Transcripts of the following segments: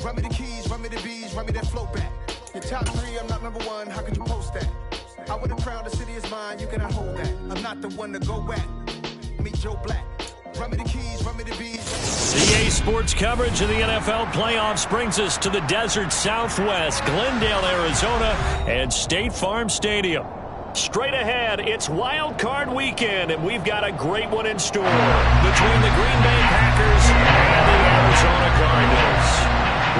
Run me the keys, run me the bees, run me that flow back. Your top 3, I'm not number 1, how could you post that? I would have crowned the city is mine, you cannot hold that. I'm not the one to go at. Meet Joe Black. Run me the keys, run me the bees. CA Sports coverage of the NFL playoffs brings us to the desert Southwest, Glendale, Arizona, and State Farm Stadium. Straight ahead, it's Wildcard Weekend, and we've got a great one in store between the Green Bay Packers and the Arizona Cardinals.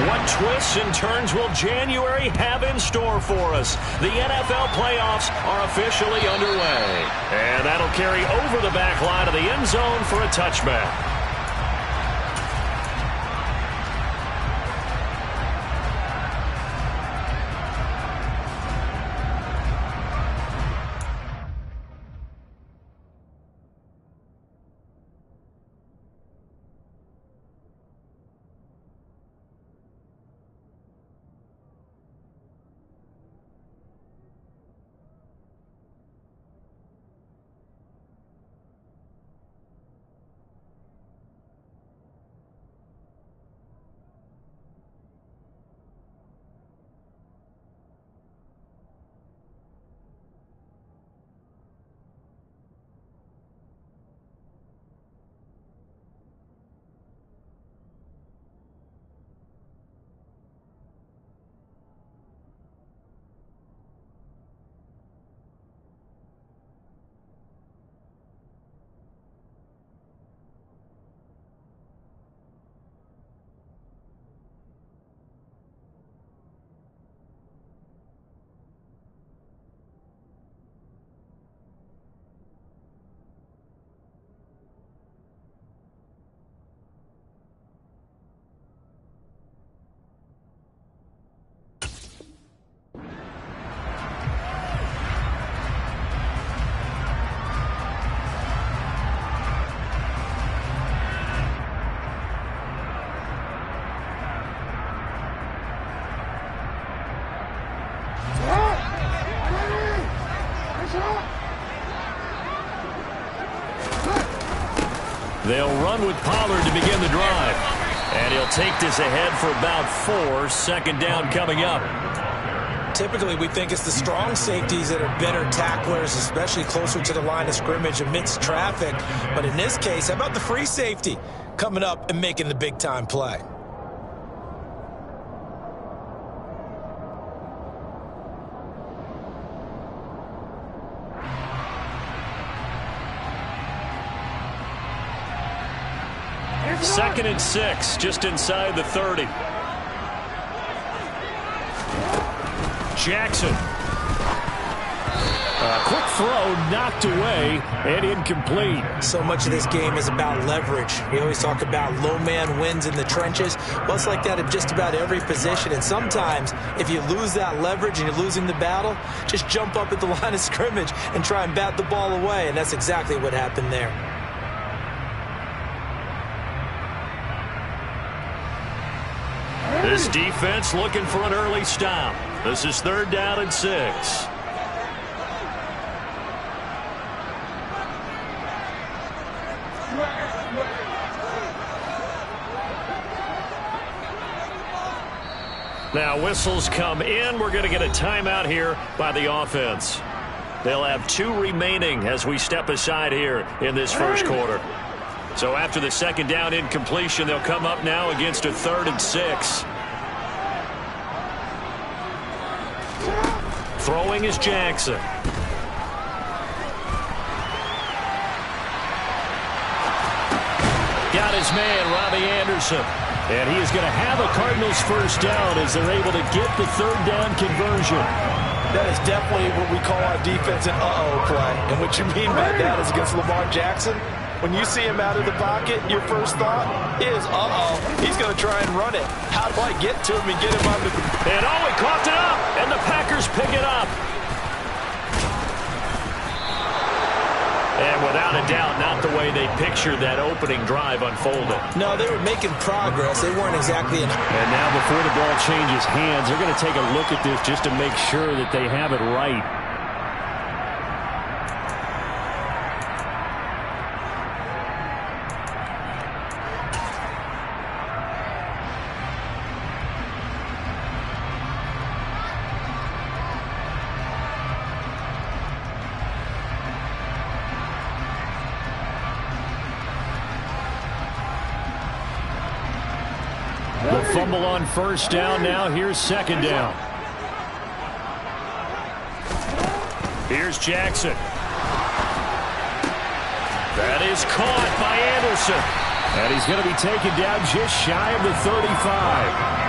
What twists and turns will January have in store for us? The NFL playoffs are officially underway, and that'll carry over the back line of the end zone for a touchback. They'll run with Pollard to begin the drive. And he'll take this ahead for about 4. Second down coming up. Typically, we think it's the strong safeties that are better tacklers, especially closer to the line of scrimmage amidst traffic. But in this case, how about the free safety coming up and making the big-time play? Second and 6, just inside the 30. Jackson. A quick throw knocked away and incomplete. So much of this game is about leverage. We always talk about low man wins in the trenches. Well, it's like that in just about every position. And sometimes, if you lose that leverage and you're losing the battle, just jump up at the line of scrimmage and try and bat the ball away. And that's exactly what happened there. This defense looking for an early stop. This is 3rd down and 6. Now whistles come in. We're going to get a timeout here by the offense. They'll have 2 remaining as we step aside here in this first quarter. So after the second down incompletion, they'll come up now against a 3rd and 6. Throwing is Jackson. Got his man, Robbie Anderson. And he is going to have a Cardinals first down as they're able to get the 3rd down conversion. That is definitely what we call our defense an uh-oh play. And what you mean by that is against Lamar Jackson, when you see him out of the pocket, your first thought is, uh-oh, he's going to try and run it. How do I get to him and get him under the... And he coughed it up, and the Packers pick it up. And without a doubt, not the way they pictured that opening drive unfolded. No, they were making progress. They weren't exactly in... And now before the ball changes hands, they're going to take a look at this just to make sure that they have it right. The fumble on first down. Now here's second down. Here's Jackson. That is caught by Anderson. And he's going to be taken down just shy of the 35.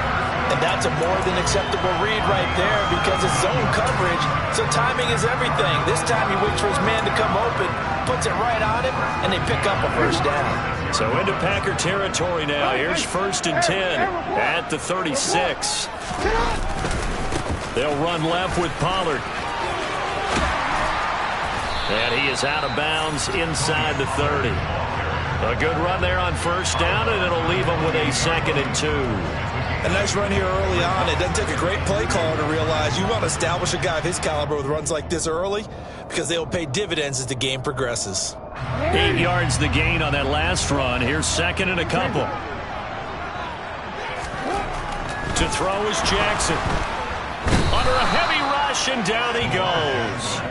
And that's a more than acceptable read right there because it's zone coverage, so timing is everything. This time he waits for his man to come open, puts it right on him, and they pick up a first down. So into Packer territory now. Here's 1st and 10 at the 36. They'll run left with Pollard. And he is out of bounds inside the 30. A good run there on first down, and it'll leave him with a 2nd and 2. A nice run here early on. It doesn't take a great play caller to realize you want to establish a guy of his caliber with runs like this early because they'll pay dividends as the game progresses. 8 yards the gain on that last run. Here's 2nd and a couple. To throw is Jackson. Under a heavy rush, and down he goes.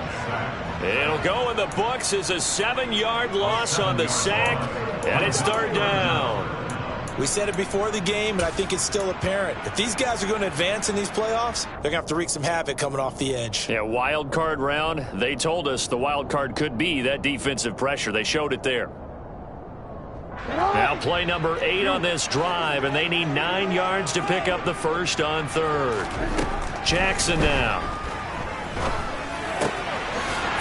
It'll go in the books as a 7-yard loss on the sack, and it's 3rd down. We said it before the game, and I think it's still apparent. If these guys are going to advance in these playoffs, they're going to have to wreak some havoc coming off the edge. Yeah, wild card round. They told us the wild card could be that defensive pressure. They showed it there. Now play number 8 on this drive, and they need 9 yards to pick up the first on 3rd. Jackson now.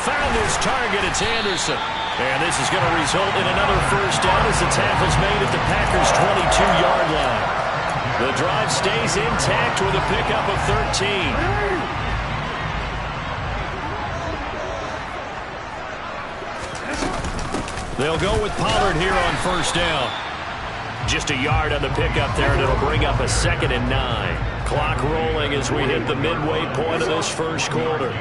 Found his target. It's Anderson. And this is going to result in another first down as the tackle's made at the Packers' 22-yard line. The drive stays intact with a pickup of 13. They'll go with Pollard here on first down. Just a yard on the pickup there, and it'll bring up a 2nd and 9. Clock rolling as we hit the midway point of this first quarter.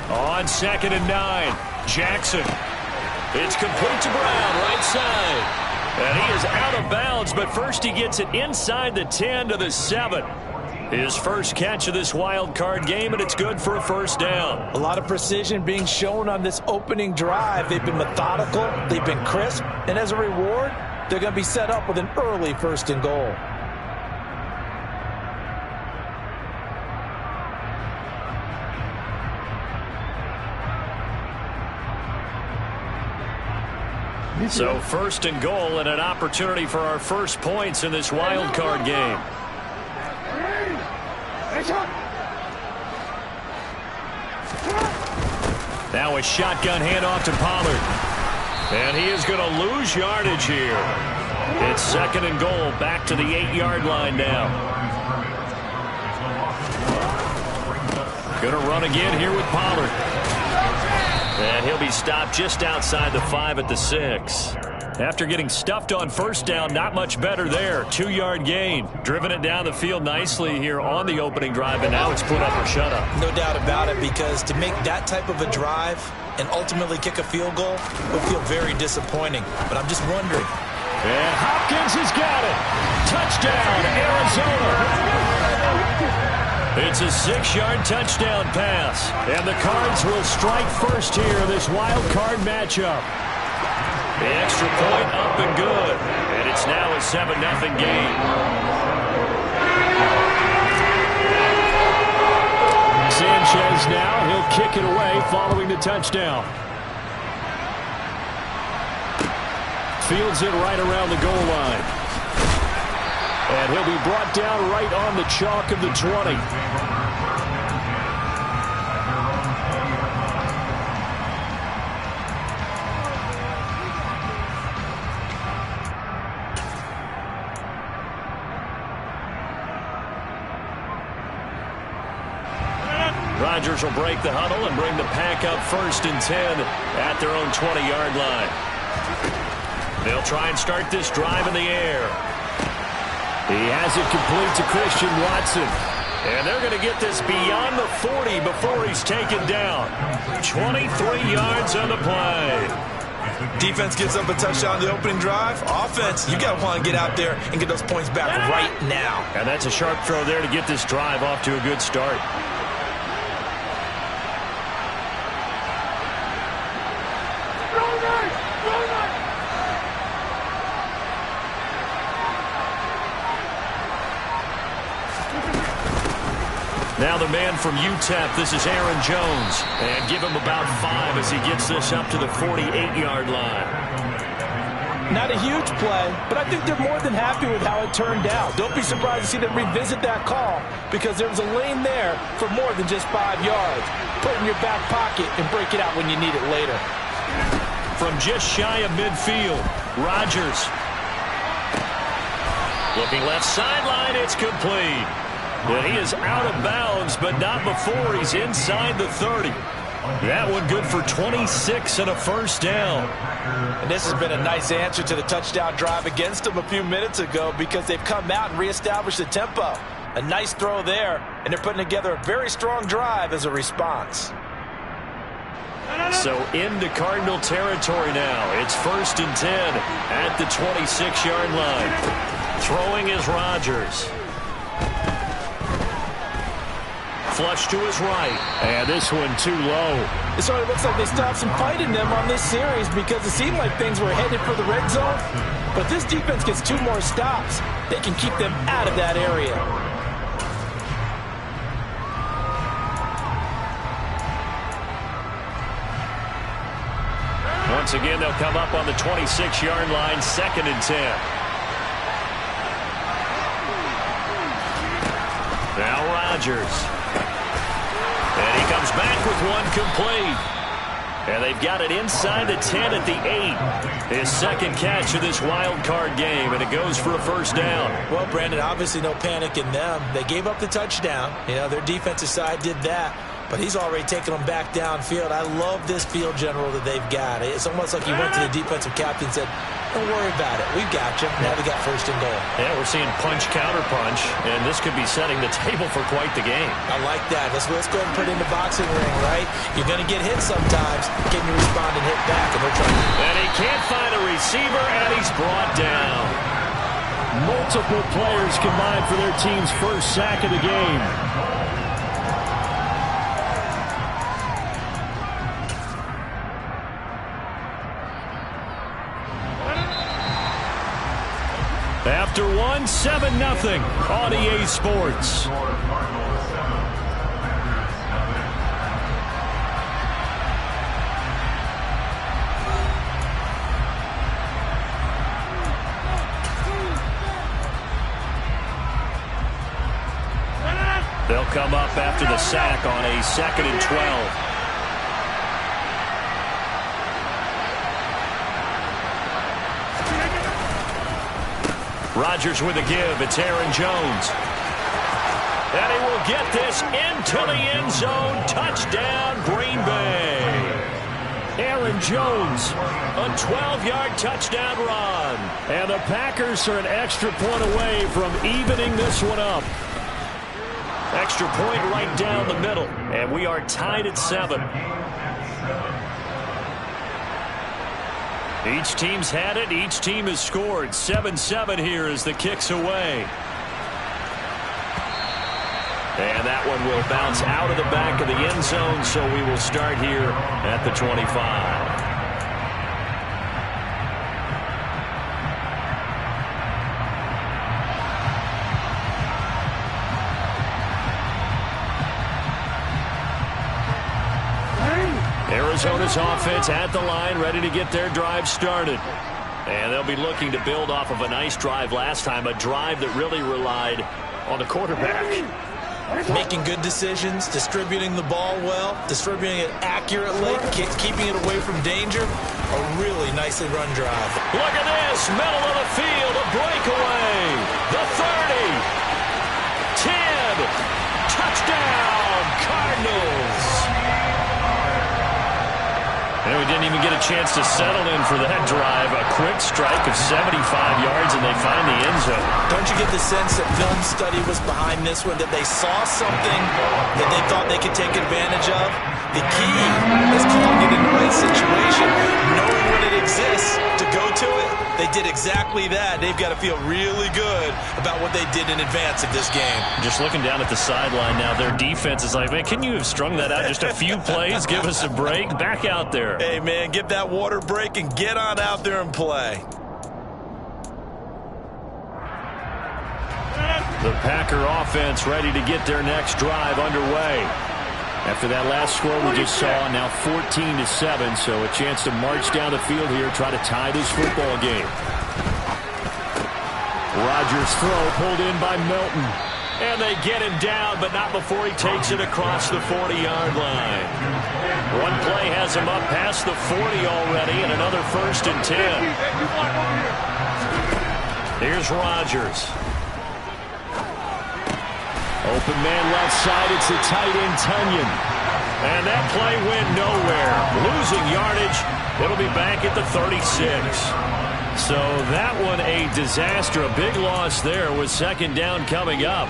On 2nd and 9, Jackson. It's complete to Brown, right side. And he is out of bounds, but first he gets it inside the 10 to the 7. His first catch of this wild card game, and it's good for a first down. A lot of precision being shown on this opening drive. They've been methodical, they've been crisp, and as a reward, they're going to be set up with an early 1st and goal. So 1st and goal and an opportunity for our first points in this wild card game. Now a shotgun handoff to Pollard. And he is going to lose yardage here. It's 2nd and goal, back to the 8-yard line now. Going to run again here with Pollard. And he'll be stopped just outside the 5 at the 6. After getting stuffed on first down, not much better there. 2-yard gain. Driven it down the field nicely here on the opening drive, and now it's put up or shut up. No doubt about it, because to make that type of a drive and ultimately kick a field goal would feel very disappointing. But I'm just wondering. And Hopkins has got it. Touchdown, Arizona. It's a 6-yard touchdown pass. And the Cards will strike first here in this wild card matchup. The extra point up and good. And it's now a 7-0 game. Sanchez now. He'll kick it away following the touchdown. Fields it right around the goal line. And he'll be brought down right on the chalk of the 20. Rodgers will break the huddle and bring the Pack up 1st and 10 at their own 20-yard line. They'll try and start this drive in the air. He has it complete to Christian Watson. And they're going to get this beyond the 40 before he's taken down. 23 yards on the play. Defense gives up a touchdown on the opening drive. Offense, you got to want to get out there and get those points back right now. And that's a sharp throw there to get this drive off to a good start. the man from UTEP, this is Aaron Jones. And give him about 5 as he gets this up to the 48-yard line. Not a huge play, but I think they're more than happy with how it turned out. Don't be surprised to see them revisit that call because there was a lane there for more than just 5 yards. Put it in your back pocket and break it out when you need it later. From just shy of midfield, Rodgers. Looking left sideline, it's complete. And he is out of bounds, but not before he's inside the 30. That one good for 26 and a first down. And this has been a nice answer to the touchdown drive against them a few minutes ago because they've come out and reestablished the tempo. A nice throw there, and they're putting together a very strong drive as a response. So into Cardinal territory now. It's 1st and 10 at the 26-yard line. Throwing is Rodgers. Flush to his right. And this one too low. It sort of looks like they stopped some fight in them on this series because it seemed like things were headed for the red zone. But this defense gets 2 more stops. They can keep them out of that area. Once again, they'll come up on the 26-yard line, 2nd and 10. Now Rodgers. And he comes back with one complete. And they've got it inside the 10 at the 8. His second catch of this wild card game, and it goes for a first down. Well, Brandon, obviously no panic in them. They gave up the touchdown. You know, their defensive side did that. But he's already taken them back downfield. I love this field general that they've got. It's almost like he went to the defensive captain and said, don't worry about it. We've got you. Now we got 1st and goal. Yeah, we're seeing punch, counter punch, and this could be setting the table for quite the game. I like that. Let's go ahead and put it in the boxing ring, right? You're going to get hit sometimes. Can you respond and hit back? And they're trying to... And he can't find a receiver, and he's brought down. Multiple players combined for their team's first sack of the game. After one, 7-0 on EA Sports. They'll come up after the sack on a 2nd and 12. Rodgers with a give. It's Aaron Jones. And he will get this into the end zone. Touchdown, Green Bay. Aaron Jones, a 12-yard touchdown run. And the Packers are an extra point away from evening this one up. Extra point right down the middle. And we are tied at 7. Each team's had it. Each team has scored. 7-7 here as the kick's away. And that one will bounce out of the back of the end zone, so we will start here at the 25. Arizona's offense at the line, ready to get their drive started. And they'll be looking to build off of a nice drive last time, a drive that really relied on the quarterback. Making good decisions, distributing the ball well, distributing it accurately, keeping it away from danger. A really nicely run drive. Look at this, middle of the field, a breakaway. The 30, 10, touchdown, Cardinals. And we didn't even get a chance to settle in for that drive. A quick strike of 75 yards, and they find the end zone. Don't you get the sense that film study was behind this one, that they saw something that they thought they could take advantage of? The key is calling it in the right situation, knowing when it exists to go to it. They did exactly that. They've got to feel really good about what they did in advance of this game. Just looking down at the sideline now, their defense is like, man, can you have strung that out just a few plays? Give us a break. Back out there. Hey, man, give that water break and get on out there and play. The Packer offense ready to get their next drive underway. After that last score we just saw, now 14-7, so a chance to march down the field here, try to tie this football game. Rodgers' throw pulled in by Melton. And they get him down, but not before he takes it across the 40-yard line. One play has him up past the 40 already, and another 1st and 10. Here's Rodgers. Open man left side, it's the tight end Tunyon. And that play went nowhere. Losing yardage, it'll be back at the 36. So that one a disaster, a big loss there with 2nd down coming up.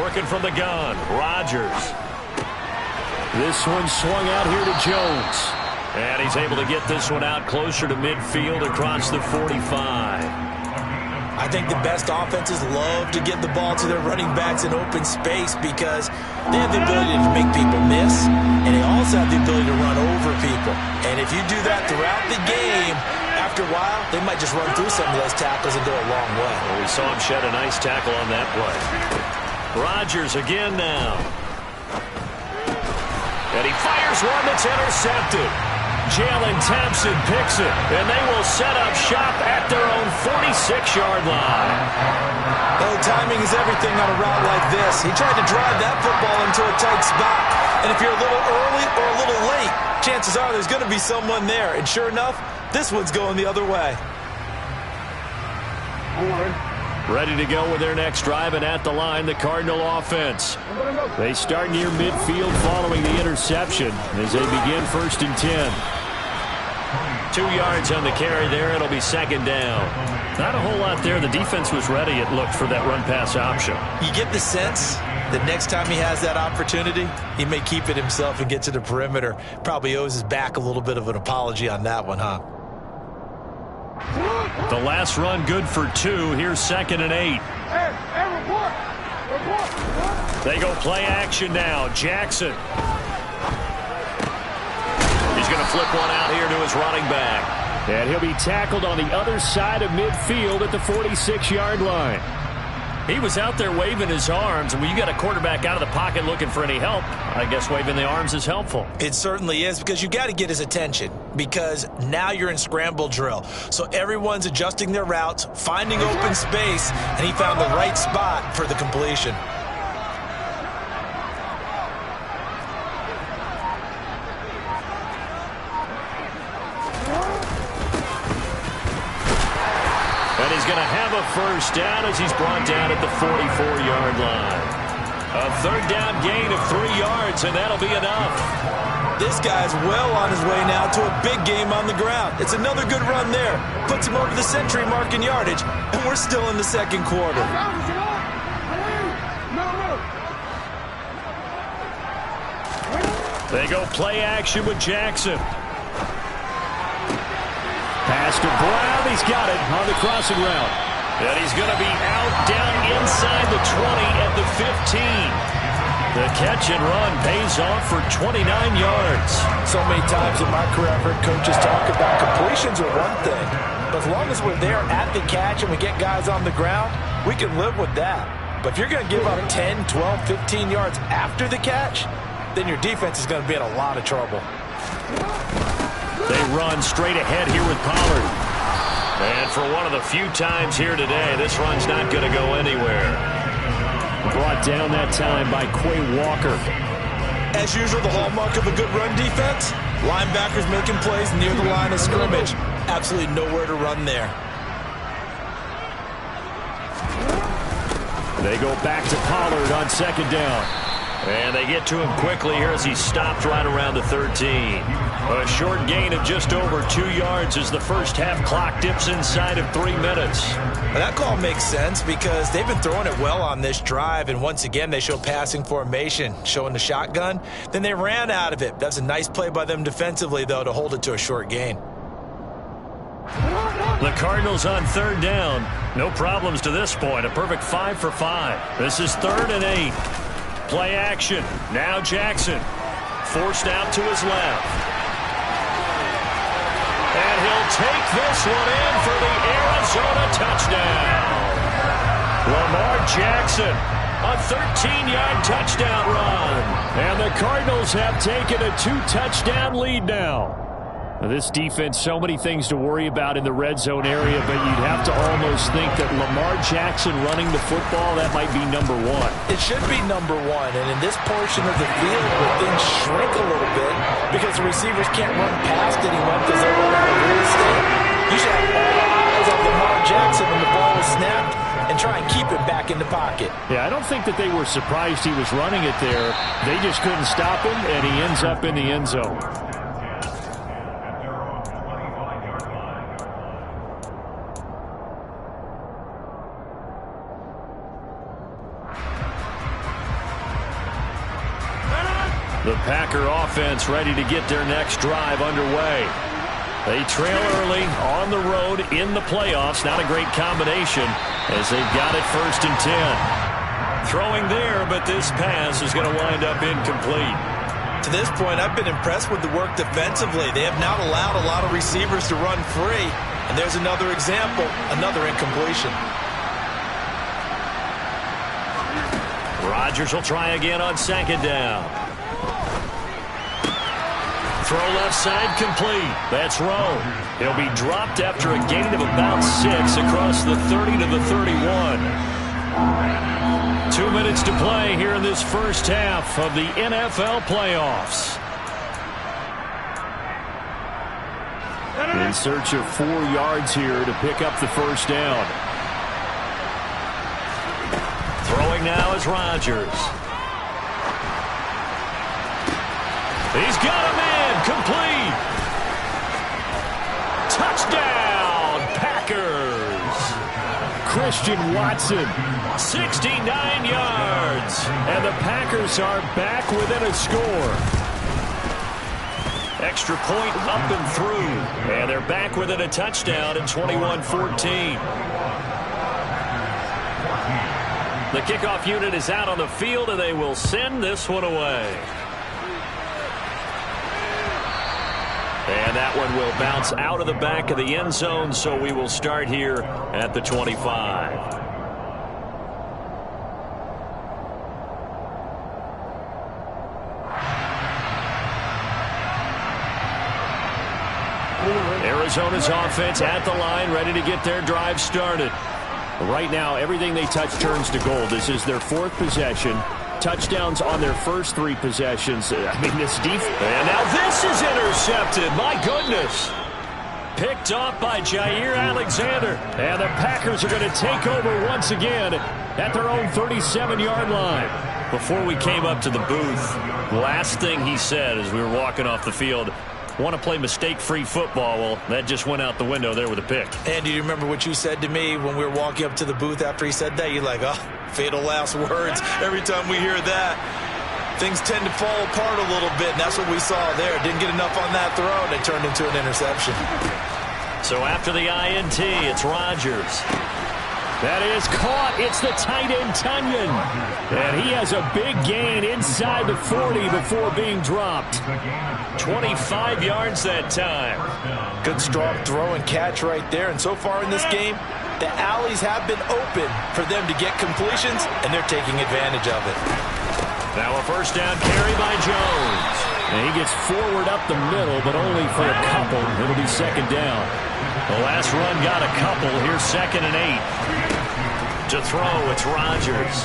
Working from the gun, Rodgers. This one swung out here to Jones. And he's able to get this one out closer to midfield across the 45. I think the best offenses love to get the ball to their running backs in open space because they have the ability to make people miss, and they also have the ability to run over people. And if you do that throughout the game, after a while, they might just run through some of those tackles and go a long way. Well, we saw him shed a nice tackle on that play. Rodgers again now. And he fires one that's intercepted. Jalen Thompson picks it, and they will set up shop at their own 46-yard line. Well, timing is everything on a route like this. He tried to drive that football into a tight spot, and if you're a little early or a little late, chances are there's going to be someone there. And sure enough, this one's going the other way. Ready to go with their next drive, and at the line, the Cardinal offense. They start near midfield following the interception as they begin 1st and 10. 2 yards on the carry there. It'll be 2nd down. Not a whole lot there. The defense was ready, it looked, for that run-pass option. You get the sense that next time he has that opportunity, he may keep it himself and get to the perimeter. Probably owes his back a little bit of an apology on that one, huh? The last run good for 2. Here's 2nd and 8. They go play action now. Jackson. He's going to flip one out here to his running back. And he'll be tackled on the other side of midfield at the 46-yard line. He was out there waving his arms, and when you got a quarterback out of the pocket looking for any help, I guess waving the arms is helpful. It certainly is, because you got to get his attention, because now you're in scramble drill. So everyone's adjusting their routes, finding open space, and he found the right spot for the completion. And he's going to have a 1st down as he's brought down at the 44-yard line. A 3rd down gain of 3 yards, and that'll be enough. This guy's well on his way now to a big game on the ground. It's another good run there. Puts him over the century mark in yardage, and we're still in the 2nd quarter. They go play action with Jackson. Pass to Brown. He's got it on the crossing route. And he's going to be out down inside the 20 at the 15. The catch and run pays off for 29 yards. So many times in my career I've heard coaches talk about completions are one thing. But as long as we're there at the catch and we get guys on the ground, we can live with that. But if you're going to give up 10, 12, 15 yards after the catch, then your defense is going to be in a lot of trouble. They run straight ahead here with Pollard. And for one of the few times here today, this run's not going to go anywhere. Brought down that time by Quay Walker. As usual, the hallmark of a good run defense, linebackers making plays near the line of scrimmage. Absolutely nowhere to run there. They go back to Pollard on 2nd down. And they get to him quickly here as he stopped right around the 13. A short gain of just over 2 yards as the first half clock dips inside of 3 minutes. Well, that call makes sense because they've been throwing it well on this drive, and once again they show passing formation, showing the shotgun. Then they ran out of it. That's a nice play by them defensively, though, to hold it to a short gain. The Cardinals on 3rd down. No problems to this point. A perfect 5 for 5. This is 3rd and 8. Play action. Now Jackson. Forced out to his left. And he'll take this one in for the Arizona touchdown. Lamar Jackson, a 13-yard touchdown run. And the Cardinals have taken a 2-touchdown lead now. This defense, so many things to worry about in the red zone area, but you'd have to almost think that Lamar Jackson running the football, that might be number one. It should be number one, and in this portion of the field where things shrink a little bit because the receivers can't run past anyone because they're running out of real estate, you should have all eyes on Lamar Jackson when the ball is snapped and try and keep it back in the pocket. Yeah, I don't think that they were surprised he was running it there. They just couldn't stop him, and he ends up in the end zone. The Packer offense ready to get their next drive underway. They trail early on the road in the playoffs. Not a great combination as they've got it 1st and 10. Throwing there, but this pass is going to wind up incomplete. To this point, I've been impressed with the work defensively. They have not allowed a lot of receivers to run free. And there's another example, another incompletion. Rodgers will try again on 2nd down. Throw left side complete. That's Rowe. He'll be dropped after a gain of about 6 across the 30 to the 31. 2 minutes to play here in this first half of the NFL playoffs. In search of 4 yards here to pick up the first down. Throwing now is Rodgers. He's got a man complete. Touchdown, Packers. Christian Watson, 69 yards. And the Packers are back within a score. Extra point up and through. And they're back within a touchdown at 21-14. The kickoff unit is out on the field, and they will send this one away. And that one will bounce out of the back of the end zone, so we will start here at the 25. Arizona's offense at the line, ready to get their drive started. Right now, everything they touch turns to gold. This is their 4th possession. Touchdowns on their first 3 possessions. I mean, this defense. And now this is intercepted. My goodness. Picked off by Jair Alexander. And the Packers are going to take over once again at their own 37-yard line. Before we came up to the booth, last thing he said as we were walking off the field, want to play mistake-free football. Well, that just went out the window there with a pick. And do you remember what you said to me when we were walking up to the booth after he said that? You're like, oh, fatal last words. Every time we hear that, things tend to fall apart a little bit, and that's what we saw there. Didn't get enough on that throw, and it turned into an interception. So after the INT, it's Rodgers. That is caught. It's the tight end, Tunyon. And he has a big gain inside the 40 before being dropped. 25 yards that time. Good strong throw and catch right there. And so far in this game, the alleys have been open for them to get completions, and they're taking advantage of it. Now a first down carry by Jones. And he gets forward up the middle, but only for a couple. It'll be 2nd down. The last run got a couple. Here's 2nd and 8. To throw, it's Rodgers.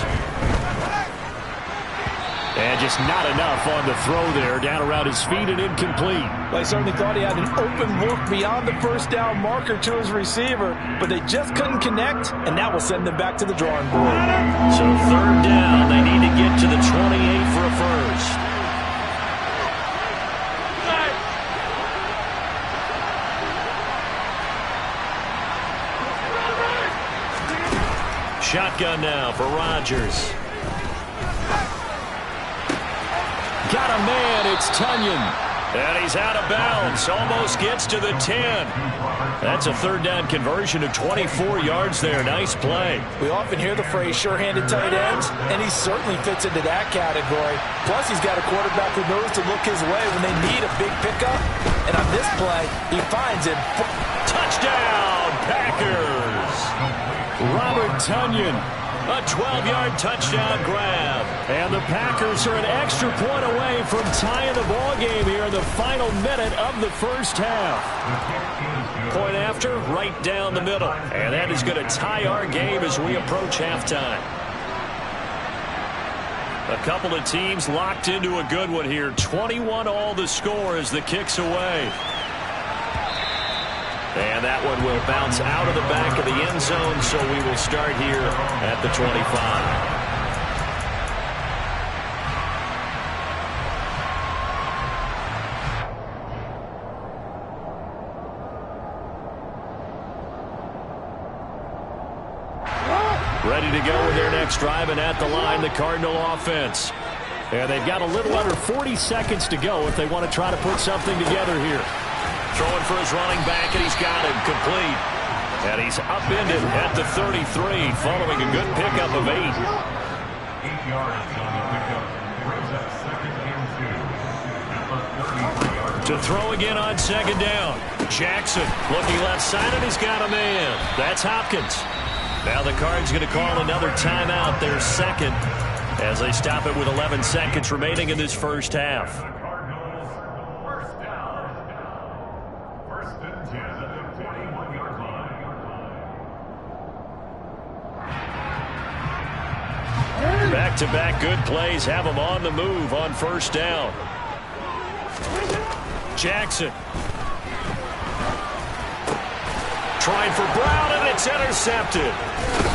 And just not enough on the throw there. Down around his feet and incomplete. Well, I certainly thought he had an open look beyond the first down marker to his receiver, but they just couldn't connect, and that will send them back to the drawing board. So 3rd down, they need to get to the 28 for a first. Shotgun now for Rodgers. Got a man, it's Tunyon. And he's out of bounds, almost gets to the 10. That's a third down conversion of 24 yards there. Nice play. We often hear the phrase sure-handed tight ends, and he certainly fits into that category. Plus, he's got a quarterback who knows to look his way when they need a big pickup. And on this play, he finds him. Touchdown, Packers! Robert Tonyan. A 12-yard touchdown grab. And the Packers are an extra point away from tying the ball game here in the final minute of the first half. Point after, right down the middle. And that is going to tie our game as we approach halftime. A couple of teams locked into a good one here. 21 all the score as the kick's away. And that one will bounce out of the back of the end zone, so we will start here at the 25. Ready to go with their next drive, and at the line, the Cardinal offense. And they've got a little under 40 seconds to go if they want to try to put something together here. Throwing for his running back, and he's got him complete. And he's upended at the 33, following a good pickup of 8. 8 yards on the pickup. Brings up second and 2. To throw again on second down. Jackson looking left side, and he's got a man. That's Hopkins. Now the Cards going to call another timeout, their second, as they stop it with 11 seconds remaining in this first half. Back-to-back good plays have them on the move on first down. Jackson. Trying for Brown, and it's intercepted.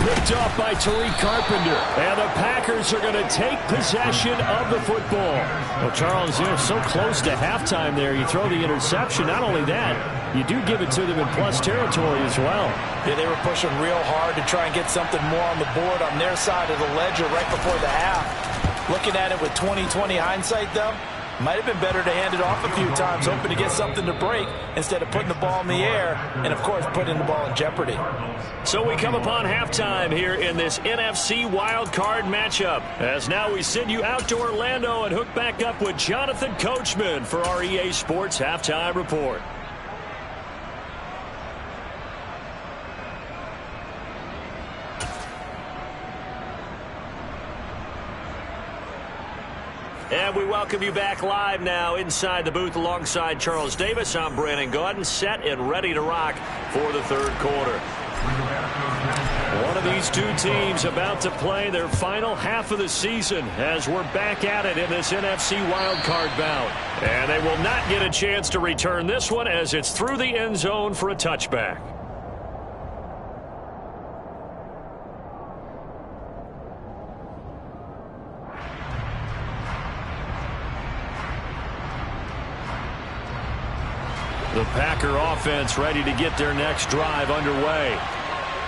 Picked off by Tariq Carpenter. And the Packers are going to take possession of the football. Well, Charles, you're so close to halftime there. You throw the interception. Not only that, you do give it to them in plus territory as well. Yeah, they were pushing real hard to try and get something more on the board on their side of the ledger right before the half. Looking at it with 20/20 hindsight, though, might have been better to hand it off a few times, hoping to get something to break instead of putting the ball in the air and, of course, putting the ball in jeopardy. So we come upon halftime here in this NFC wildcard matchup. As now we send you out to Orlando and hook back up with Jonathan Coachman for our EA Sports Halftime Report. And we welcome you back live now inside the booth alongside Charles Davis. I'm Brandon Gaudin, set and ready to rock for the third quarter. One of these two teams about to play their final half of the season as we're back at it in this NFC wildcard bout. And they will not get a chance to return this one as it's through the end zone for a touchback. The Packer offense ready to get their next drive underway.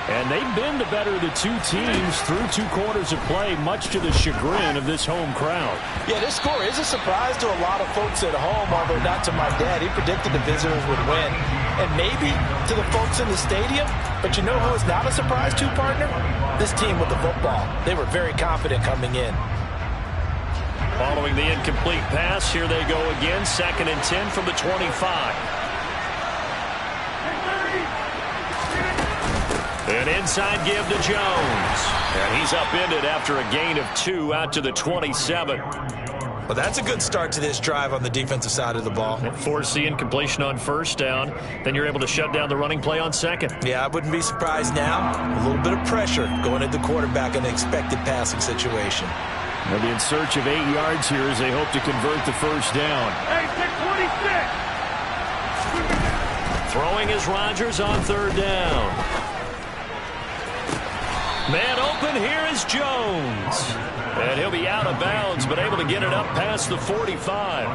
And they've been the better of the two teams through 2 quarters of play, much to the chagrin of this home crowd. Yeah, this score is a surprise to a lot of folks at home, although not to my dad. He predicted the visitors would win. And maybe to the folks in the stadium. But you know who is not a surprise to, partner? This team with the football. They were very confident coming in. Following the incomplete pass, here they go again. 2nd and 10 from the 25. An inside give to Jones. And he's upended after a gain of 2 out to the 27. Well, that's a good start to this drive on the defensive side of the ball. Force the incompletion on first down. Then you're able to shut down the running play on second. Yeah, I wouldn't be surprised now. A little bit of pressure going at the quarterback in an expected passing situation. They'll be in search of 8 yards here as they hope to convert the first down. Hey, 626! Throwing is Rodgers on 3rd down. Man open, here is Jones. And he'll be out of bounds, but able to get it up past the 45.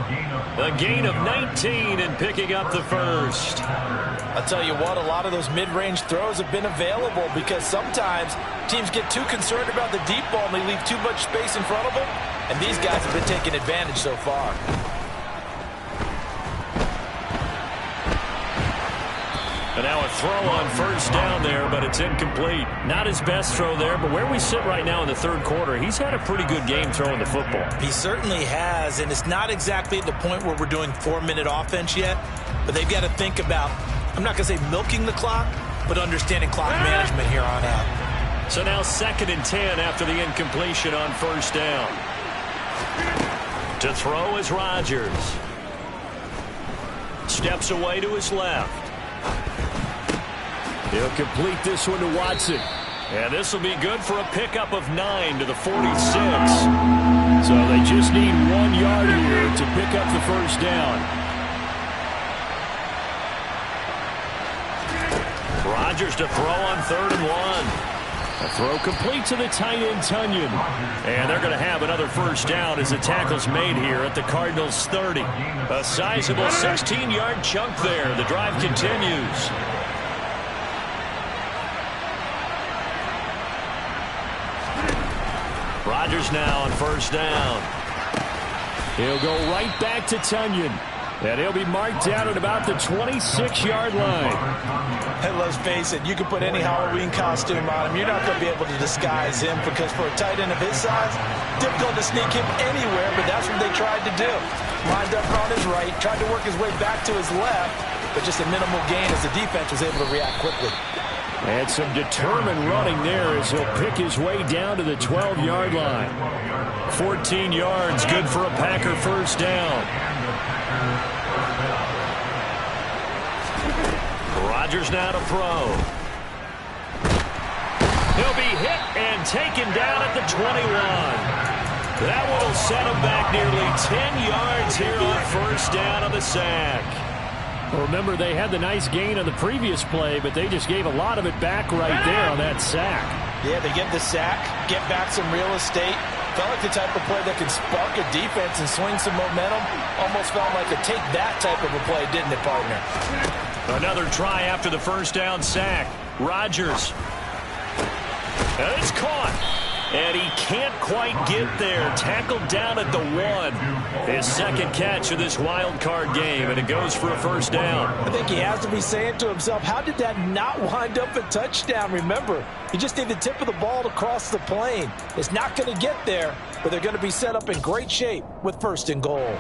A gain of 19 and picking up the first. I'll tell you what, a lot of those mid-range throws have been available because sometimes teams get too concerned about the deep ball and they leave too much space in front of them. And these guys have been taking advantage so far. And now a throw on first down there, but it's incomplete. Not his best throw there, but where we sit right now in the third quarter, he's had a pretty good game throwing the football. He certainly has, and it's not exactly at the point where we're doing 4-minute offense yet, but they've got to think about, I'm not going to say milking the clock, but understanding clock management here on out. So now 2nd and 10 after the incompletion on first down. To throw is Rodgers. Steps away to his left. He'll complete this one to Watson. And this will be good for a pickup of 9 to the 46. So they just need 1 yard here to pick up the first down. Rodgers to throw on 3rd and 1. A throw complete to the tight end, Tunyon. And they're going to have another first down as the tackle's made here at the Cardinals' 30. A sizable 16-yard chunk there. The drive continues. Rodgers now on first down. He'll go right back to Tunyon. And he'll be marked down at about the 26-yard line. And let's face it, you can put any Halloween costume on him. You're not going to be able to disguise him because for a tight end of his size, difficult to sneak him anywhere, but that's what they tried to do. Lined up on his right, tried to work his way back to his left, but just a minimal gain as the defense was able to react quickly. And some determined running there as he'll pick his way down to the 12-yard line. 14 yards, good for a Packer first down. Rodgers now to throw. He'll be hit and taken down at the 21. That one will set him back nearly 10 yards here on first down on the sack. Well, remember, they had the nice gain on the previous play, but they just gave a lot of it back right there on that sack. Yeah, they get the sack, get back some real estate. Felt like the type of play that can spark a defense and swing some momentum. Almost felt like a take that type of a play, didn't it, partner? Another try after the first down sack. Rodgers. And it's caught. And he can't quite get there. Tackled down at the 1. His second catch of this wild card game, and it goes for a first down. I think he has to be saying to himself, how did that not wind up a touchdown? Remember, he just need the tip of the ball to cross the plane. It's not going to get there, but they're going to be set up in great shape with 1st and goal.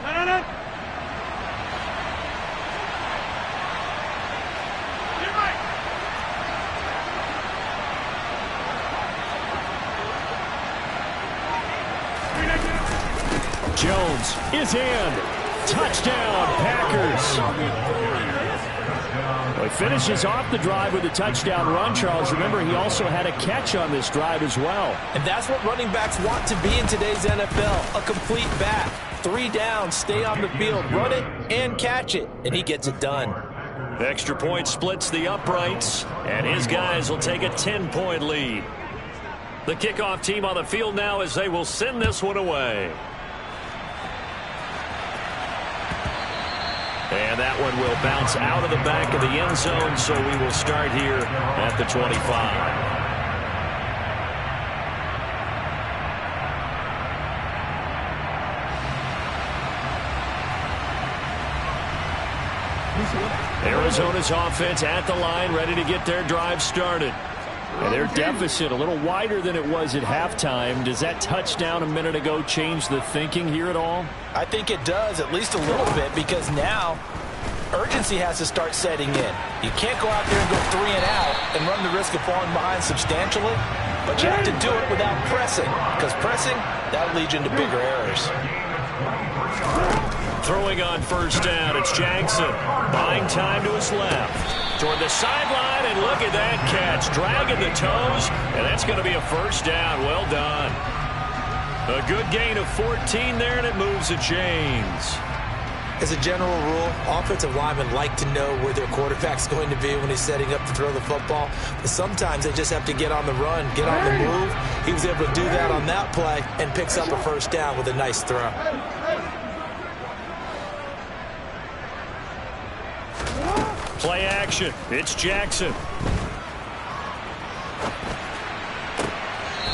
Jones is in. Touchdown, Packers. Well, he finishes off the drive with a touchdown run, Charles. Remember, he also had a catch on this drive as well. And that's what running backs want to be in today's NFL, a complete back. 3 down, stay on the field, run it, and catch it. And he gets it done. Extra point splits the uprights, and his guys will take a 10-point lead. The kickoff team on the field now as they will send this one away. And that one will bounce out of the back of the end zone, so we will start here at the 25. Arizona's offense at the line, ready to get their drive started. And their deficit a little wider than it was at halftime. Does that touchdown a minute ago change the thinking here at all? I think it does, at least a little bit, because now urgency has to start setting in. You can't go out there and go 3 and out and run the risk of falling behind substantially, but you have to do it without pressing, because pressing, that leads you into bigger errors. Throwing on first down, it's Jackson. Buying time to his left. Toward the sideline, and look at that catch. Dragging the toes, and that's going to be a first down. Well done. A good gain of 14 there, and it moves the chains. As a general rule, offensive linemen like to know where their quarterback's going to be when he's setting up to throw the football. But sometimes they just have to get on the run, get on the move. He was able to do that on that play and picks up a first down with a nice throw. Play action. It's Jackson.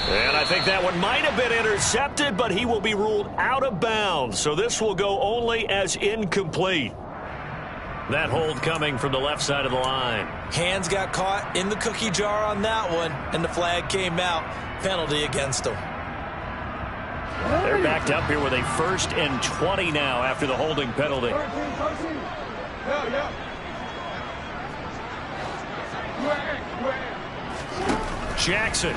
And I think that one might have been intercepted, but he will be ruled out of bounds. So this will go only as incomplete. That hold coming from the left side of the line. Hands got caught in the cookie jar on that one, and the flag came out. Penalty against them. They're backed up here with a 1st and 20 now after the holding penalty. Jackson.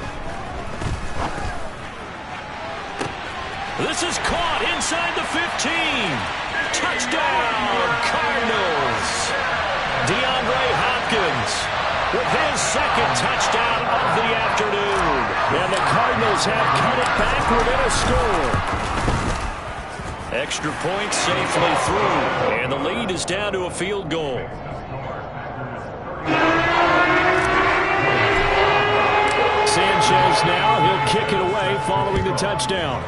This is caught inside the 15. Touchdown, Cardinals. DeAndre Hopkins with his 2nd touchdown of the afternoon. And the Cardinals have cut it back within a score. Extra point safely through. And the lead is down to a field goal. Sanchez now, he'll kick it away following the touchdown.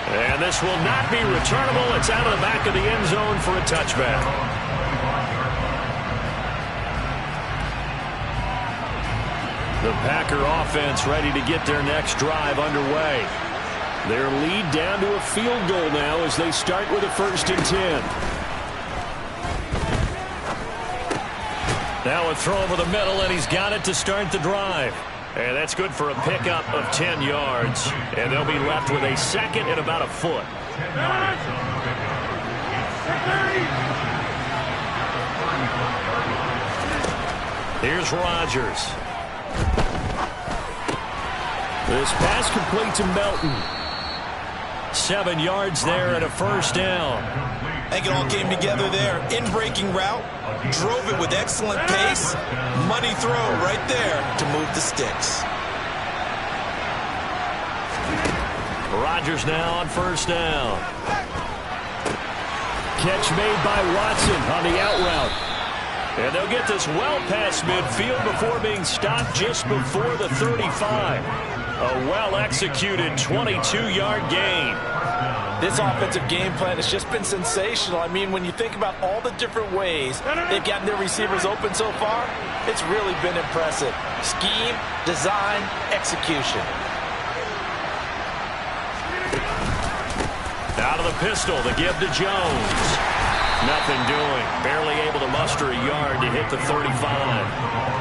And this will not be returnable. It's out of the back of the end zone for a touchback. The Packer offense ready to get their next drive underway. Their lead down to a field goal now as they start with a 1st and 10. Now a throw over the middle, and he's got it to start the drive. And that's good for a pickup of 10 yards. And they'll be left with a 2nd and about a foot. Here's Rodgers. This pass complete to Melton. 7 yards there and a 1st down. I think it all came together there. In-breaking route. Drove it with excellent pace. Money throw right there to move the sticks. Rodgers now on 1st down. Catch made by Watson on the out route. And they'll get this well past midfield before being stopped just before the 35. A well-executed 22-yard gain. This offensive game plan has just been sensational. I mean, when you think about all the different ways they've gotten their receivers open so far, it's really been impressive. Scheme, design, execution. Out of the pistol, the give to Jones. Nothing doing. Barely able to muster a yard to hit the 35.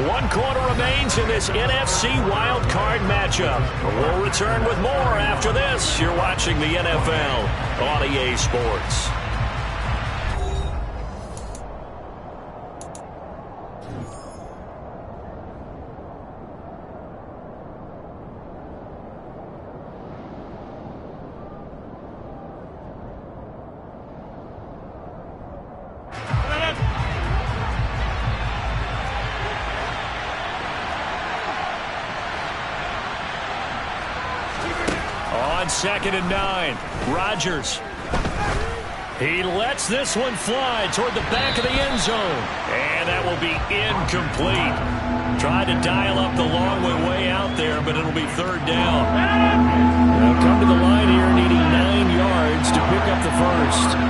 One quarter remains in this NFC wildcard matchup. We'll return with more after this. You're watching the NFL on EA Sports. On 2nd and 9, Rodgers. He lets this one fly toward the back of the end zone. And that will be incomplete. Tried to dial up the long way out there, but it'll be 3rd down. They'll come to the line here needing 9 yards to pick up the 1st.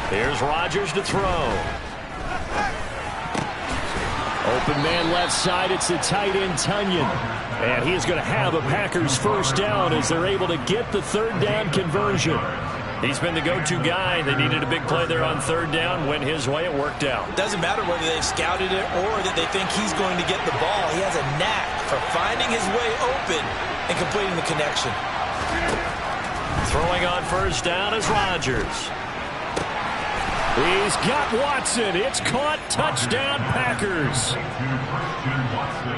Here's Rodgers to throw. Open man left side. It's the tight end, Tunyon. And he is going to have a Packers 1st down as they're able to get the 3rd down conversion. He's been the go-to guy. They needed a big play there on 3rd down. Went his way. It worked out. Doesn't matter whether they've scouted it or that they think he's going to get the ball. He has a knack for finding his way open and completing the connection. Throwing on 1st down is Rodgers. He's got Watson. It's caught. Touchdown, Packers.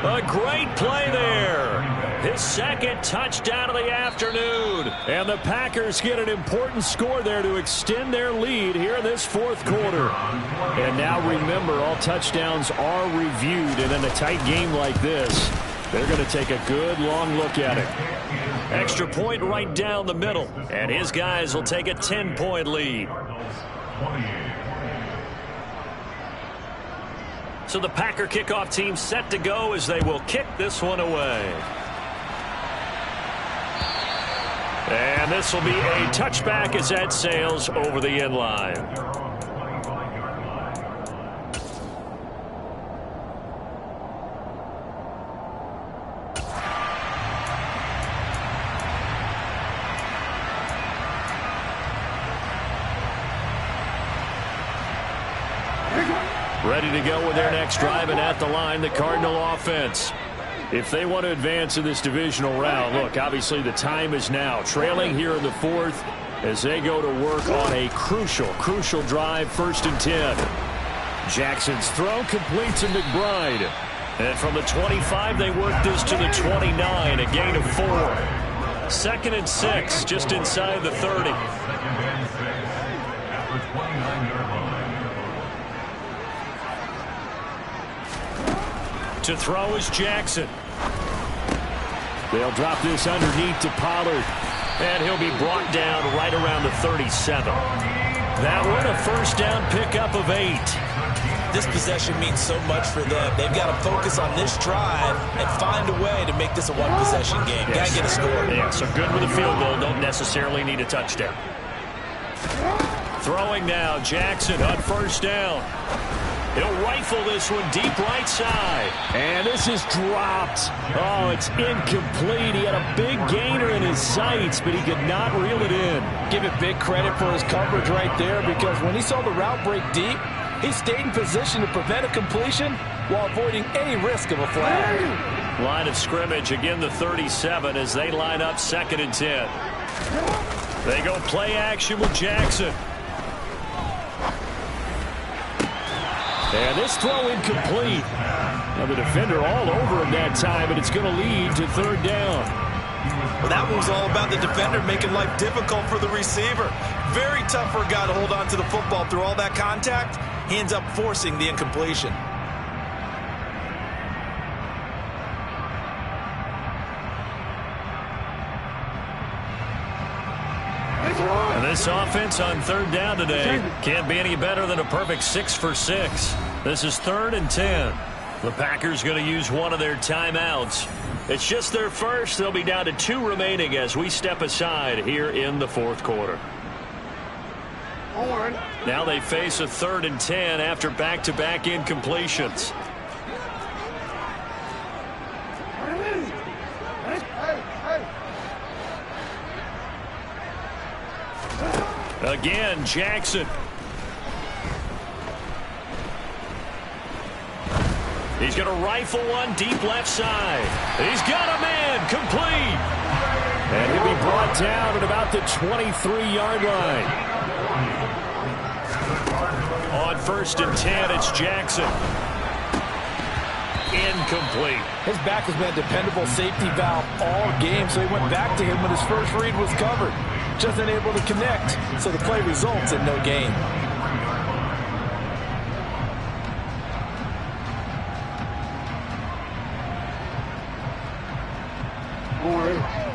A great play there. His 2nd touchdown of the afternoon. And the Packers get an important score there to extend their lead here in this 4th quarter. And now remember, all touchdowns are reviewed. And in a tight game like this, they're going to take a good long look at it. Extra point right down the middle. And his guys will take a 10-point lead. So the Packer kickoff team set to go as they will kick this one away. And this will be a touchback as that sails over the end line. Ready to go with their next drive, and at the line, the Cardinal offense. If they want to advance in this divisional round, look, obviously the time is now. Trailing here in the fourth as they go to work on a crucial drive, 1st and 10. Jackson's throw completes to McBride. And from the 25, they work this to the 29, a gain of 4. 2nd and 6, just inside the 30. To throw is Jackson. They'll drop this underneath to Pollard. And he'll be brought down right around the 37. That one a 1st down pickup of 8. This possession means so much for them. They've got to focus on this drive and find a way to make this a one-possession game. Yes. Got to get a score. Yeah, so good with a field goal. Don't necessarily need a touchdown. Throwing now, Jackson on 1st down. He'll rifle this one deep right side. And this is dropped. Oh, it's incomplete. He had a big gainer in his sights, but he could not reel it in. Give it big credit for his coverage right there, because when he saw the route break deep, he stayed in position to prevent a completion while avoiding any risk of a flag. Line of scrimmage, again the 37 as they line up 2nd and 10. They go play action with Jackson. And this throw incomplete. Now the defender all over him that time, and it's going to lead to 3rd down. Well, that one was all about the defender making life difficult for the receiver. Very tough for a guy to hold on to the football through all that contact. He ends up forcing the incompletion. And this offense on 3rd down today can't be any better than a perfect 6 for 6. This is 3rd and 10. The Packers going to use one of their timeouts. It's just their first. They'll be down to 2 remaining as we step aside here in the 4th quarter. Now they face a 3rd and 10 after back-to-back incompletions. Again, Jackson. He's going to rifle one deep left side. He's got a man complete. And he'll be brought down at about the 23-yard line. On 1st and 10, it's Jackson. Incomplete. His back has been a dependable safety valve all game, so he went back to him when his first read was covered. Just unable to connect, so the play results in no gain.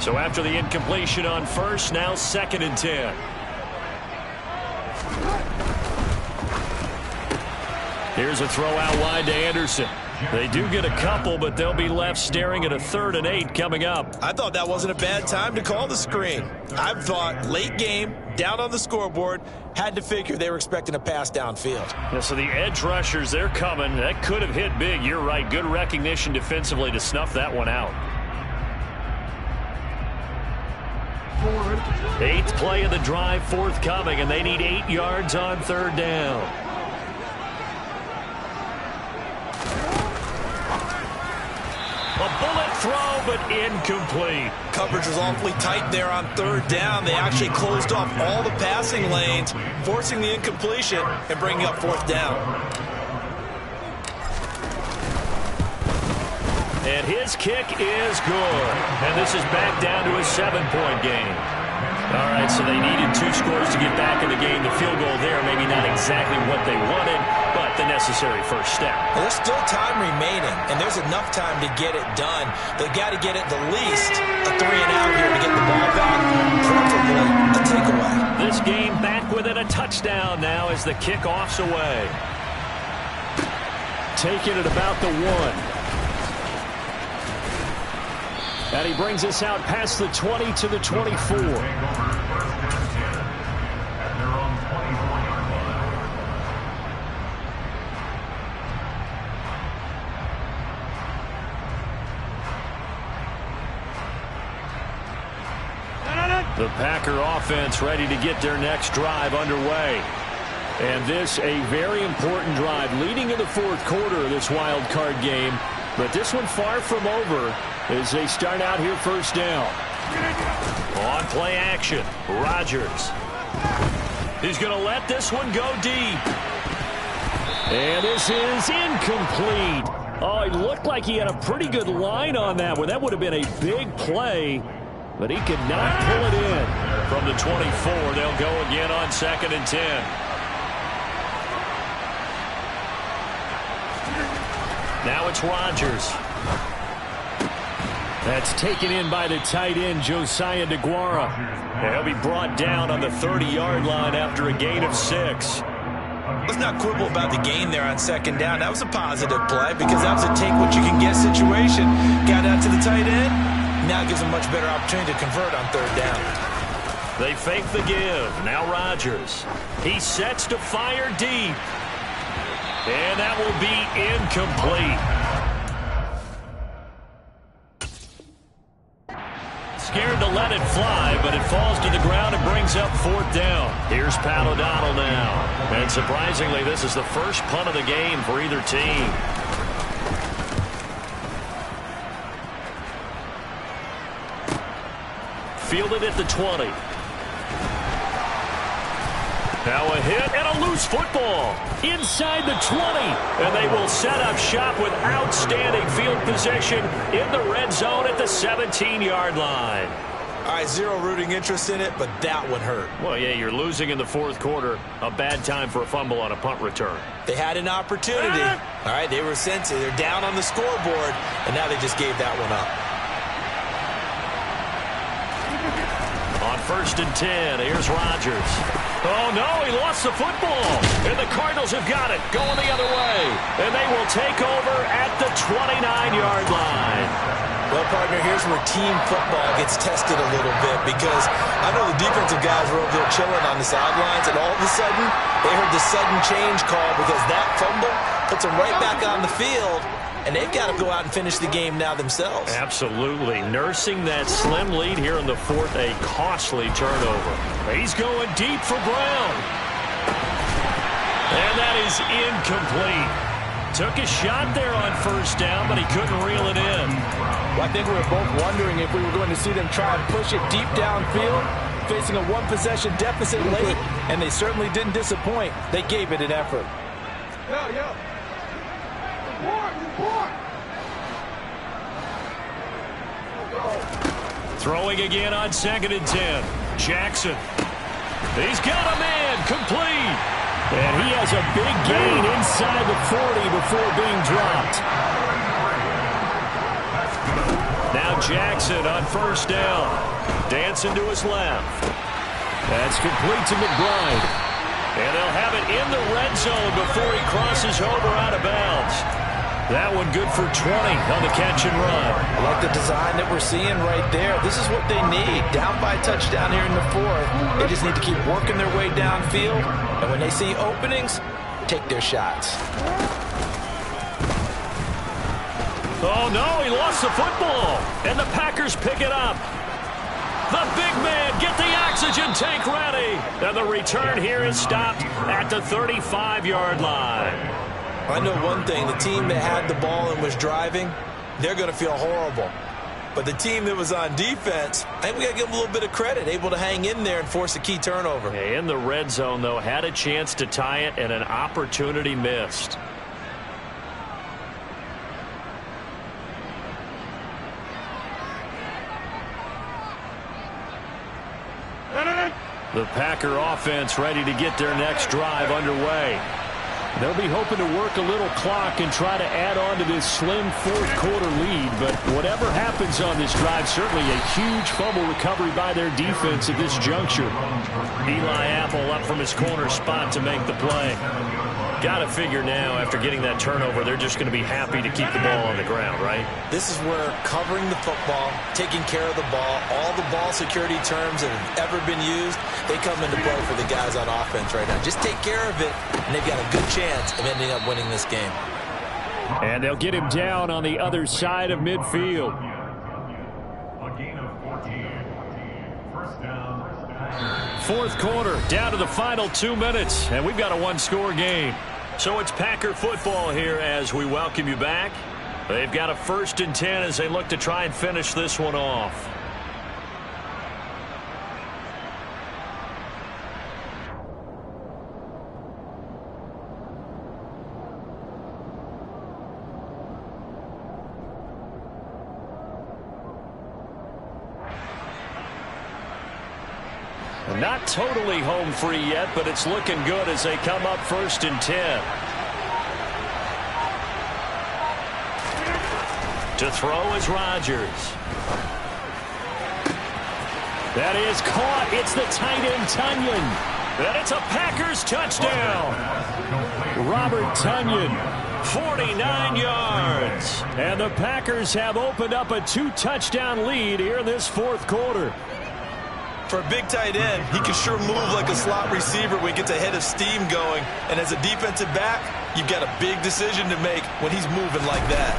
So after the incompletion on 1st, now 2nd and 10. Here's a throw out wide to Anderson. They do get a couple, but they'll be left staring at a 3rd and 8 coming up. I thought that wasn't a bad time to call the screen. I thought late game, down on the scoreboard, had to figure they were expecting a pass downfield. Yeah, so the edge rushers, they're coming. That could have hit big. You're right. Good recognition defensively to snuff that one out. 8th play of the drive forthcoming, and they need 8 yards on 3rd down. A bullet throw, but incomplete. Coverage was awfully tight there on 3rd down. They actually closed off all the passing lanes, forcing the incompletion and bringing up 4th down. And his kick is good. And this is back down to a 7-point game. All right, so they needed 2 scores to get back in the game. The field goal there, maybe not exactly what they wanted, but the necessary first step. Well, there's still time remaining, and there's enough time to get it done. They've got to get at the least a 3-and-out here to get the ball back, preferably a takeaway. This game back within a touchdown now as the kickoff's away. Taken at about the 1. And he brings us out past the 20 to the 24. The Packer offense ready to get their next drive underway. And this a very important drive leading in the fourth quarter of this wild card game. But this one far from over as they start out here first down. On play action, Rodgers. He's going to let this one go deep. And this is incomplete. Oh, it looked like he had a pretty good line on that one. That would have been a big play. But he could not pull it in. From the 24, they'll go again on 2nd and 10. Now it's Rodgers. That's taken in by the tight end, Josiah DeGuara. He'll be brought down on the 30-yard line after a gain of 6. Let's not quibble about the gain there on 2nd down. That was a positive play because that was a take-what-you-can-get situation. Got out to the tight end. Now it gives them a much better opportunity to convert on 3rd down. They fake the give. Now Rodgers. He sets to fire deep. And that will be incomplete. Scared to let it fly, but it falls to the ground and brings up 4th down. Here's Pat O'Donnell now. And surprisingly, this is the first punt of the game for either team. Fielded at the 20. Now a hit and a loose football inside the 20. And they will set up shop with outstanding field position in the red zone at the 17-yard line. All right, zero rooting interest in it, but that one hurt. Well, yeah, you're losing in the fourth quarter. A bad time for a fumble on a punt return. They had an opportunity. All right, they were sensitive. They're down on the scoreboard, and now they just gave that one up. On 1st and 10, here's Rodgers. Oh, no, he lost the football. And the Cardinals have got it, going the other way. And they will take over at the 29-yard line. Well, partner, here's where team football gets tested a little bit because I know the defensive guys were over there chilling on the sidelines, and all of a sudden, they heard the sudden change call because that fumble puts them right back on the field. And they've got to go out and finish the game now themselves. Absolutely. Nursing that slim lead here in the fourth, a costly turnover. He's going deep for Brown. And that is incomplete. Took a shot there on 1st down, but he couldn't reel it in. Well, I think we were both wondering if we were going to see them try and push it deep downfield, facing a one-possession deficit late, and they certainly didn't disappoint. They gave it an effort. Throwing again on 2nd and 10. Jackson. He's got a man complete. And he has a big gain inside the 40 before being dropped. Now Jackson on 1st down. Dancing to his left. That's complete to McBride. And they'll have it in the red zone before he crosses over out of bounds. That one good for 20 on the catch and run. I like the design that we're seeing right there. This is what they need. Down by a touchdown here in the fourth. They just need to keep working their way downfield. And when they see openings, take their shots. Oh, no, he lost the football. And the Packers pick it up. The big man, get the oxygen tank ready. And the return here is stopped at the 35-yard line. I know one thing. The team that had the ball and was driving, they're going to feel horrible. But the team that was on defense, I think we got to give them a little bit of credit, able to hang in there and force a key turnover. In the red zone, though, had a chance to tie it and an opportunity missed. The Packer offense ready to get their next drive underway. They'll be hoping to work a little clock and try to add on to this slim fourth quarter lead. But whatever happens on this drive, certainly a huge fumble recovery by their defense at this juncture. Eli Apple up from his corner spot to make the play. got to figure now, after getting that turnover, they're just going to be happy to keep the ball on the ground, right? This is where covering the football, taking care of the ball, all the ball security terms that have ever been used, they come into play for the guys on offense right now. Just take care of it, and they've got a good chance of ending up winning this game. And they'll get him down on the other side of midfield. A gain of 14. First down. Fourth quarter, down to the final 2 minutes, and we've got a one-score game. So it's Packer football here as we welcome you back. They've got a 1st and 10 as they look to try and finish this one off. Not totally home free yet, but it's looking good as they come up 1st and 10. To throw is Rodgers. That is caught. It's the tight end, Tunyon. And it's a Packers touchdown. Robert Tunyon, 49 yards. And the Packers have opened up a 2-touchdown lead here in this 4th quarter. For a big tight end, he can sure move like a slot receiver when he gets a head of steam going. And as a defensive back, you've got a big decision to make when he's moving like that.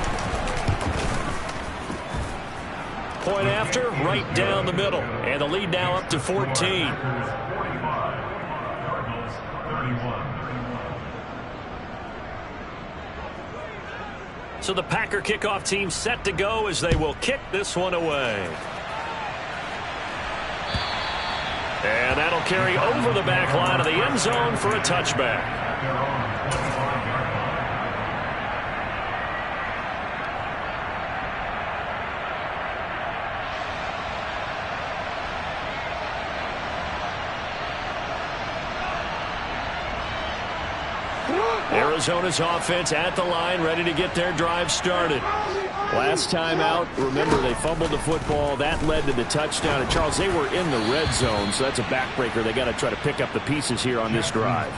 Point after, right down the middle. And the lead now up to 14. Cardinals 31. So the Packer kickoff team set to go as they will kick this one away. And that'll carry over the back line of the end zone for a touchback. Arizona's offense at the line, ready to get their drive started. Last time out, remember, they fumbled the football. That led to the touchdown. And, Charles, they were in the red zone, so that's a backbreaker. They got to try to pick up the pieces here on this drive.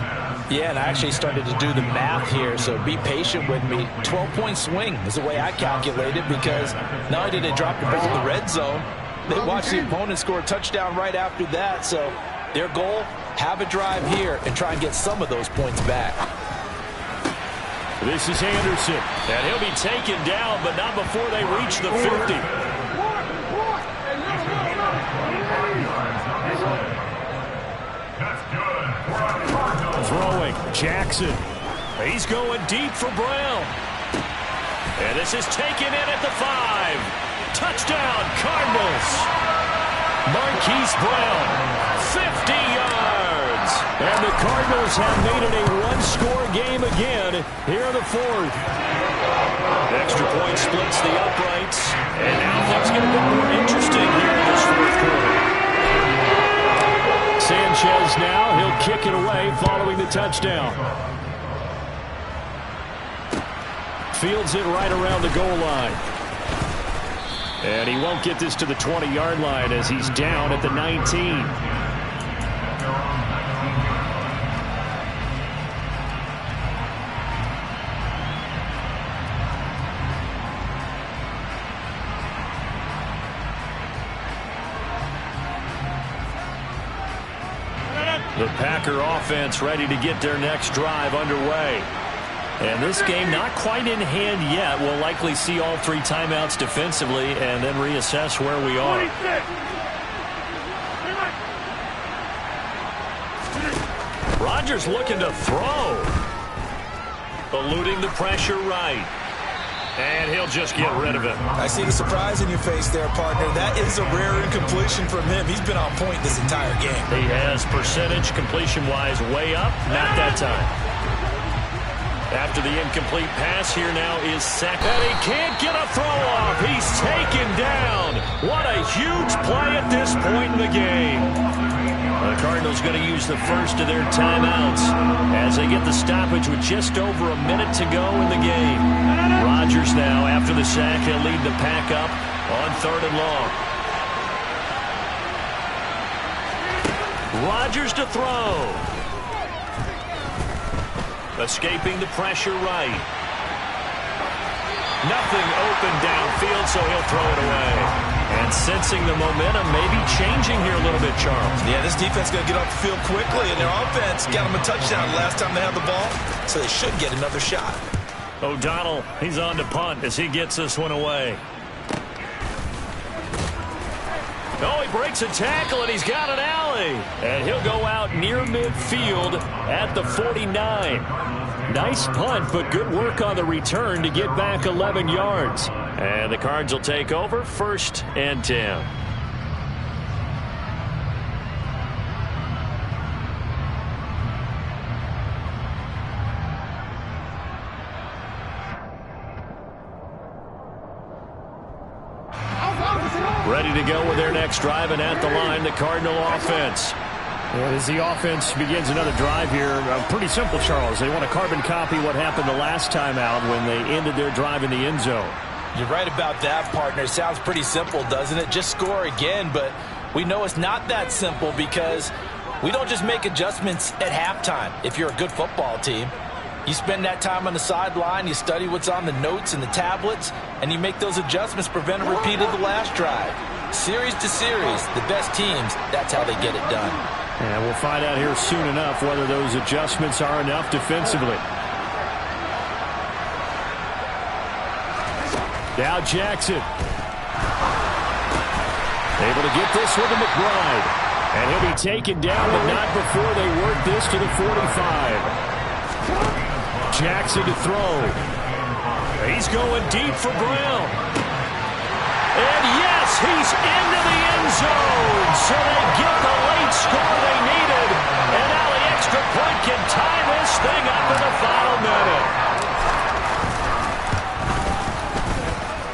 Yeah, and I actually started to do the math here, so be patient with me. 12-point swing is the way I calculated, because not only did they drop the ball in the red zone, they watched the opponent score a touchdown right after that. So their goal, have a drive here and try and get some of those points back. This is Anderson, and he'll be taken down, but not before they reach the 50. Throwing, Jackson. He's going deep for Brown. And this is taken in at the 5. Touchdown, Cardinals. Marquise Brown, 50 yards. And the Cardinals have made it a one-score game again here in the 4th. Extra point splits the uprights. And now things get a bit more interesting here in this 4th quarter. Sanchez now, he'll kick it away following the touchdown. Fields it right around the goal line. And he won't get this to the 20-yard line as he's down at the 19. The Packer offense ready to get their next drive underway. And this game not quite in hand yet. We'll likely see all 3 timeouts defensively and then reassess where we are. Rodgers looking to throw. Eluding the pressure right. And he'll just get rid of it. I see the surprise in your face there, partner. That is a rare incompletion from him. He's been on point this entire game. He has percentage completion-wise way up. Not that time. After the incomplete pass, here now is sacked. And he can't get a throw off. He's taken down. What a huge play at this point in the game. The Cardinals going to use the first of their timeouts as they get the stoppage with just over a minute to go in the game. Rodgers now, after the sack, he'll lead the pack up on 3rd and long. Rodgers to throw. Escaping the pressure right. Nothing open downfield, so he'll throw it away. And sensing the momentum maybe changing here a little bit, Charles. Yeah, this defense is going to get off the field quickly, and their offense got them a touchdown last time they had the ball, so they should get another shot. O'Donnell, he's on to punt as he gets this one away. Oh, he breaks a tackle, and he's got an alley. And he'll go out near midfield at the 49. Nice punt, but good work on the return to get back 11 yards. And the Cards will take over 1st and 10. Ready to go with their next drive, and at the line, the Cardinal offense. And as the offense begins another drive here, pretty simple, Charles. They want to carbon copy what happened the last time out when they ended their drive in the end zone. You're right about that, partner. Sounds pretty simple, doesn't it? Just score again, but we know it's not that simple because we don't just make adjustments at halftime if you're a good football team. You spend that time on the sideline, you study what's on the notes and the tablets, and you make those adjustments, prevent a repeat of the last drive. Series to series, the best teams, that's how they get it done. And we'll find out here soon enough whether those adjustments are enough defensively. Now Jackson. Able to get this one to McBride. And he'll be taken down, but not before they work this to the 45. Jackson to throw. He's going deep for Brown. And yes, he's into the end zone. So they get the late score they needed. And now the extra point can tie this thing up in the final minute.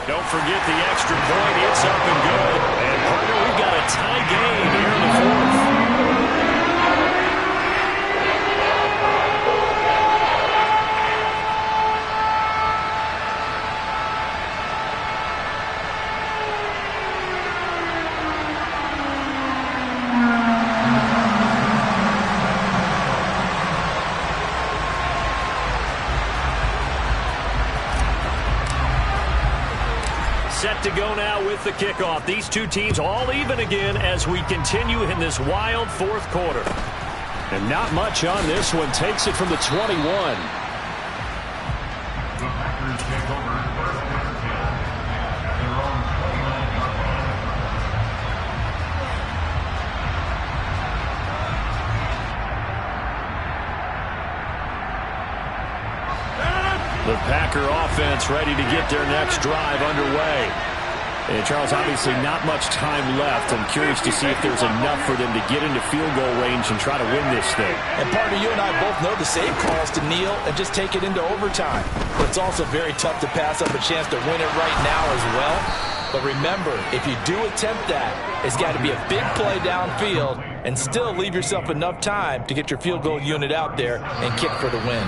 Don't forget the extra point. It's up and good. And partner, we've got a tie game here in the 4th. Set to go now with the kickoff. These two teams all even again as we continue in this wild 4th quarter. And not much on this one. Takes it from the 21. The Packers take over 1st and 10 at their own 29-yard line. The Packer offense ready to get their next drive underway. And Charles, obviously not much time left. I'm curious to see if there's enough for them to get into field goal range and try to win this thing. And partner, you and I both know the same calls to kneel and just take it into overtime. But it's also very tough to pass up a chance to win it right now as well. But remember, if you do attempt that, it's got to be a big play downfield and still leave yourself enough time to get your field goal unit out there and kick for the win.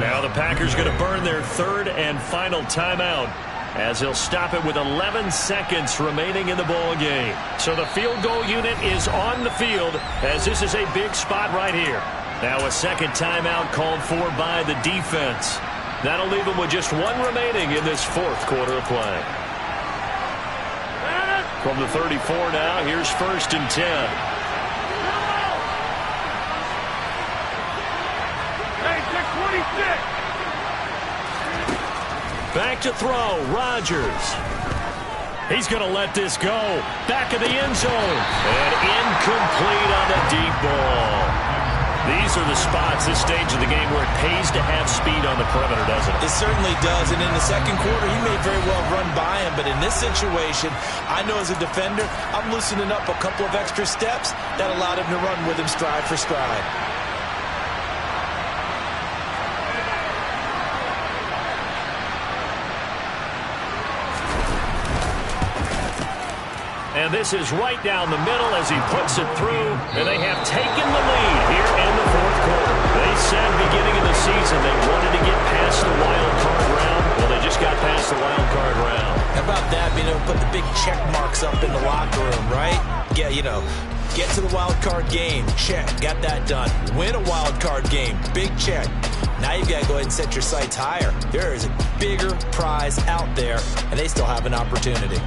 Now the Packers going to burn their 3rd and final timeout as he'll stop it with 11 seconds remaining in the ball game. So the field goal unit is on the field as this is a big spot right here. Now a second timeout called for by the defense. That'll leave them with just 1 remaining in this 4th quarter of play. From the 34 now, here's 1st and 10. Back to throw, Rodgers. He's going to let this go. Back of the end zone. And incomplete on the deep ball. These are the spots, this stage of the game, where it pays to have speed on the perimeter, doesn't it? It certainly does. And in the 2nd quarter, he may very well run by him. But in this situation, I know as a defender, I'm loosening up a couple of extra steps that allowed him to run with him stride for stride. And this is right down the middle as he puts it through. And they have taken the lead here in the 4th quarter. They said beginning of the season they wanted to get past the wild card round. Well, they just got past the wild card round. How about that, being able to put the big check marks up in the locker room, right? Yeah, get to the wild card game, check, got that done. Win a wild card game, big check. ahead and set your sights higher. There is a bigger prize out there, and they still have an opportunity.